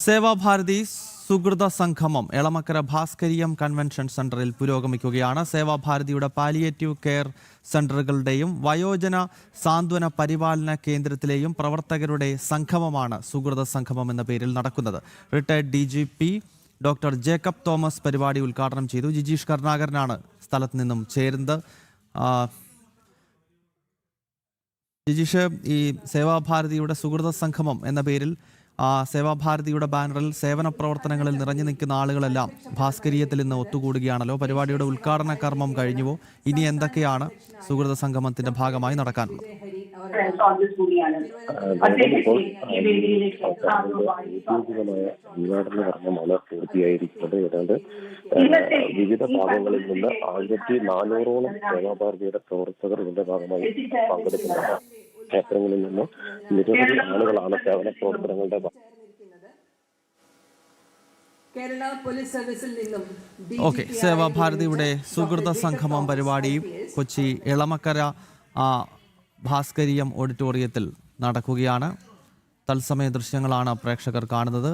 സേവാഭാരതി സുഹൃത സംഗമം എളമക്കര ഭാസ്കരീയം കൺവെൻഷൻ സെന്ററിൽ പുരോഗമിക്കുകയാണ്. സേവാഭാരതിയുടെ പാലിയേറ്റീവ് കെയർ സെന്ററുകളുടെയും വയോജന സാന്ത്വന പരിപാലന കേന്ദ്രത്തിലെയും പ്രവർത്തകരുടെ സംഗമമാണ് സുഹൃത സംഗമം എന്ന പേരിൽ നടക്കുന്നത്. Retired DGP doctor Jacob Thomas പരിപാടി ഉദ്ഘാടനം ചെയ്തു. ജിജീഷ് കരുണാകരനാണ് സ്ഥലത്ത് നിന്നും ചേരുന്നത്. ജിജീഷ്, ഈ സേവാഭാരതിയുടെ സുഹൃത സംഗമം എന്ന പേരിൽ സേവാഭാരതിയുടെ ബാനറിൽ സേവന പ്രവർത്തനങ്ങളിൽ നിറഞ്ഞു നിൽക്കുന്ന ആളുകളെല്ലാം ഭാസ്കരീയത്തിൽ ഇന്ന് ഒത്തുകൂടുകയാണല്ലോ. പരിപാടിയുടെ ഉദ്ഘാടന കർമ്മം കഴിഞ്ഞുവോ? ഇനി എന്തൊക്കെയാണ് സുഹൃത സംഗമത്തിന്റെ ഭാഗമായി നടക്കാനുള്ളത്? ഉദ്ഘാടന കർമ്മമാണ് പൂർത്തിയായിരിക്കുന്നത്. ഏതാണ്ട് വിവിധ ഭാഗങ്ങളിൽ നിന്ന് 1400ഓളം സേവാഭാരതിയുടെ പ്രവർത്തകർ ഇതിന്റെ ഭാഗമായി പങ്കെടുക്കുന്നുണ്ട്. ക്ഷേത്രങ്ങളിൽ നിന്ന് നിരവധി ആളുകളാണ് സേവന പ്രവർത്തനങ്ങളുടെ സേവാഭാരതിയുടെ സുഹൃത സംഗമം പരിപാടി കൊച്ചി എളമക്കര ഭാസ്കരീയം ഓഡിറ്റോറിയത്തിൽ നടക്കുകയാണ്. തത്സമയ ദൃശ്യങ്ങളാണ് പ്രേക്ഷകർ കാണുന്നത്.